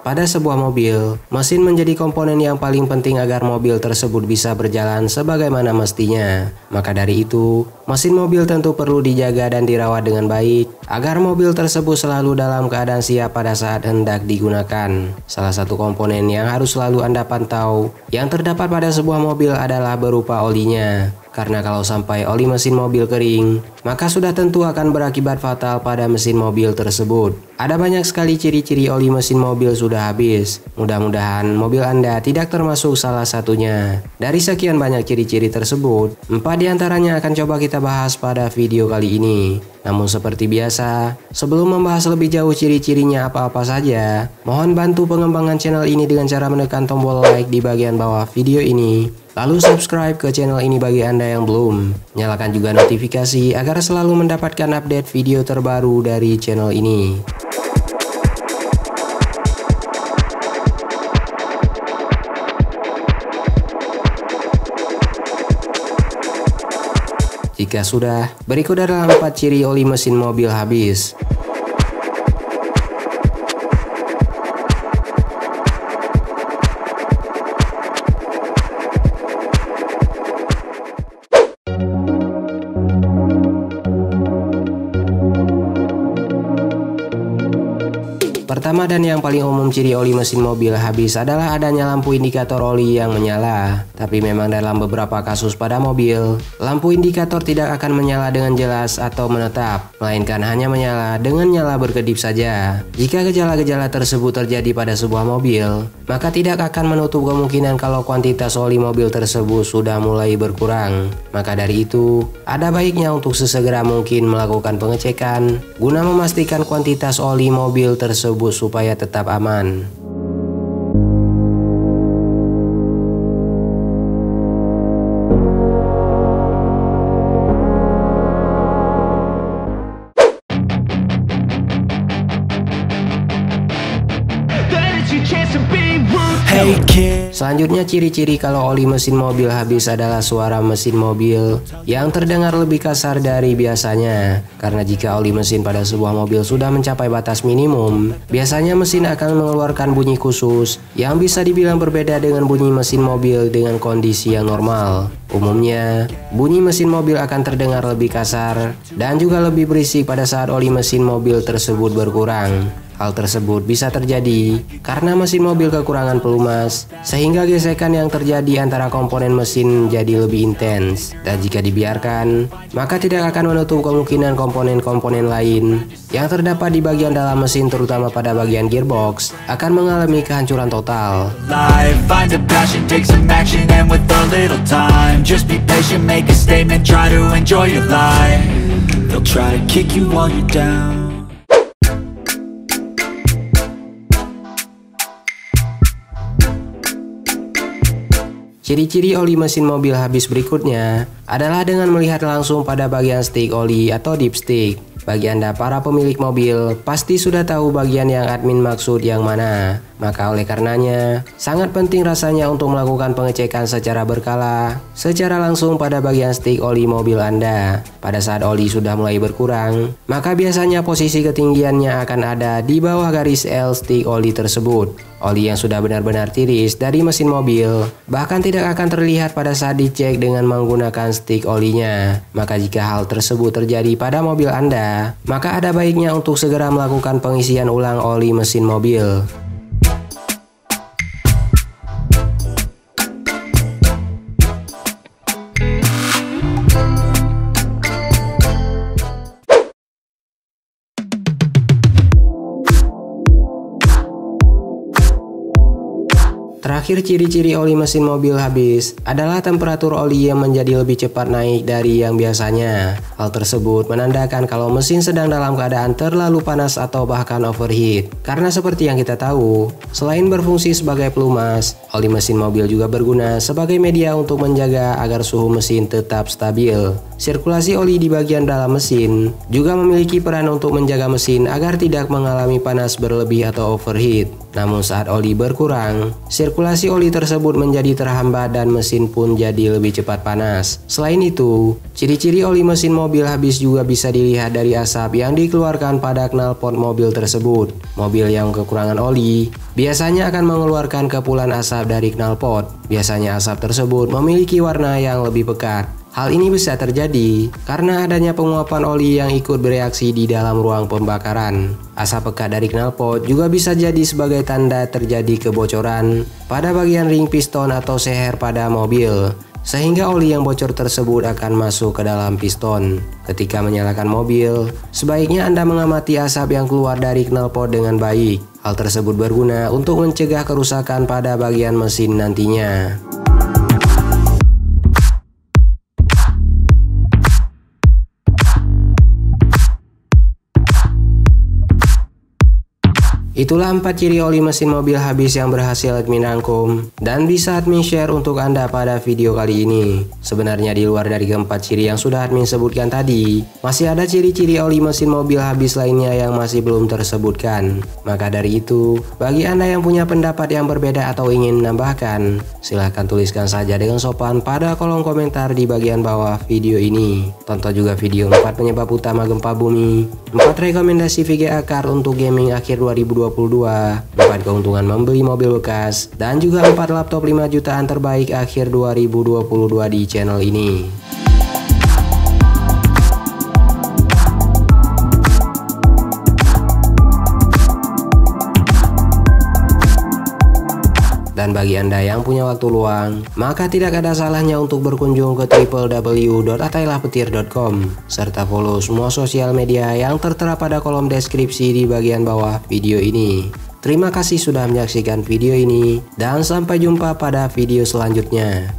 Pada sebuah mobil, mesin menjadi komponen yang paling penting agar mobil tersebut bisa berjalan sebagaimana mestinya. Maka dari itu, mesin mobil tentu perlu dijaga dan dirawat dengan baik agar mobil tersebut selalu dalam keadaan siap pada saat hendak digunakan. Salah satu komponen yang harus selalu Anda pantau yang terdapat pada sebuah mobil adalah berupa olinya. Karena kalau sampai oli mesin mobil kering, maka sudah tentu akan berakibat fatal pada mesin mobil tersebut. Ada banyak sekali ciri-ciri oli mesin mobil sudah habis. Mudah-mudahan mobil Anda tidak termasuk salah satunya. Dari sekian banyak ciri-ciri tersebut, 4 diantaranya akan coba kita bahas pada video kali ini. Namun seperti biasa, sebelum membahas lebih jauh ciri-cirinya apa-apa saja, mohon bantu pengembangan channel ini dengan cara menekan tombol like di bagian bawah video ini. Lalu subscribe ke channel ini bagi Anda yang belum. Nyalakan juga notifikasi agar selalu mendapatkan update video terbaru dari channel ini. Jika sudah, berikut adalah 4 ciri oli mesin mobil habis. Pertama dan yang paling umum ciri oli mesin mobil habis adalah adanya lampu indikator oli yang menyala. Tapi memang dalam beberapa kasus pada mobil, lampu indikator tidak akan menyala dengan jelas atau menetap, melainkan hanya menyala dengan nyala berkedip saja. Jika gejala-gejala tersebut terjadi pada sebuah mobil, maka tidak akan menutup kemungkinan kalau kuantitas oli mobil tersebut sudah mulai berkurang. Maka dari itu, ada baiknya untuk sesegera mungkin melakukan pengecekan guna memastikan kuantitas oli mobil tersebut supaya tetap aman. Selanjutnya ciri-ciri kalau oli mesin mobil habis adalah suara mesin mobil yang terdengar lebih kasar dari biasanya. Karena jika oli mesin pada sebuah mobil sudah mencapai batas minimum, biasanya mesin akan mengeluarkan bunyi khusus yang bisa dibilang berbeda dengan bunyi mesin mobil dengan kondisi yang normal. Umumnya, bunyi mesin mobil akan terdengar lebih kasar dan juga lebih berisik pada saat oli mesin mobil tersebut berkurang. Hal tersebut bisa terjadi karena mesin mobil kekurangan pelumas, sehingga gesekan yang terjadi antara komponen mesin jadi lebih intens. Dan jika dibiarkan, maka tidak akan menutup kemungkinan komponen-komponen lain yang terdapat di bagian dalam mesin, terutama pada bagian gearbox, akan mengalami kehancuran total. Ciri-ciri oli mesin mobil habis berikutnya adalah dengan melihat langsung pada bagian stick oli atau dipstick. Bagi Anda para pemilik mobil, pasti sudah tahu bagian yang admin maksud yang mana. Maka oleh karenanya, sangat penting rasanya untuk melakukan pengecekan secara berkala, secara langsung pada bagian stick oli mobil Anda. Pada saat oli sudah mulai berkurang, maka biasanya posisi ketinggiannya akan ada di bawah garis L stick oli tersebut. Oli yang sudah benar-benar tiris dari mesin mobil bahkan tidak akan terlihat pada saat dicek dengan menggunakan stick olinya. Maka jika hal tersebut terjadi pada mobil Anda, maka ada baiknya untuk segera melakukan pengisian ulang oli mesin mobil. Terakhir, ciri-ciri oli mesin mobil habis adalah temperatur oli yang menjadi lebih cepat naik dari yang biasanya. Hal tersebut menandakan kalau mesin sedang dalam keadaan terlalu panas atau bahkan overheat. Karena seperti yang kita tahu, selain berfungsi sebagai pelumas, oli mesin mobil juga berguna sebagai media untuk menjaga agar suhu mesin tetap stabil. Sirkulasi oli di bagian dalam mesin juga memiliki peran untuk menjaga mesin agar tidak mengalami panas berlebih atau overheat. Namun saat oli berkurang, sirkulasi oli tersebut menjadi terhambat dan mesin pun jadi lebih cepat panas. Selain itu, ciri-ciri oli mesin mobil habis juga bisa dilihat dari asap yang dikeluarkan pada knalpot mobil tersebut. Mobil yang kekurangan oli biasanya akan mengeluarkan kepulan asap dari knalpot. Biasanya asap tersebut memiliki warna yang lebih pekat. Hal ini bisa terjadi karena adanya penguapan oli yang ikut bereaksi di dalam ruang pembakaran. Asap pekat dari knalpot juga bisa jadi sebagai tanda terjadi kebocoran pada bagian ring piston atau seher pada mobil, sehingga oli yang bocor tersebut akan masuk ke dalam piston. Ketika menyalakan mobil, sebaiknya Anda mengamati asap yang keluar dari knalpot dengan baik. Hal tersebut berguna untuk mencegah kerusakan pada bagian mesin nantinya. Itulah 4 ciri oli mesin mobil habis yang berhasil admin rangkum dan bisa admin share untuk Anda pada video kali ini. Sebenarnya di luar dari keempat ciri yang sudah admin sebutkan tadi, masih ada ciri-ciri oli mesin mobil habis lainnya yang masih belum tersebutkan. Maka dari itu, bagi Anda yang punya pendapat yang berbeda atau ingin menambahkan, silahkan tuliskan saja dengan sopan pada kolom komentar di bagian bawah video ini. Tonton juga video 4 penyebab utama gempa bumi, 4 rekomendasi VGA car untuk gaming akhir 2022, 4 keuntungan membeli mobil bekas, dan juga 4 laptop 5 jutaan terbaik akhir 2022 di channel ini. Dan bagi Anda yang punya waktu luang, maka tidak ada salahnya untuk berkunjung ke www.atailahpetir.com serta follow semua sosial media yang tertera pada kolom deskripsi di bagian bawah video ini. Terima kasih sudah menyaksikan video ini dan sampai jumpa pada video selanjutnya.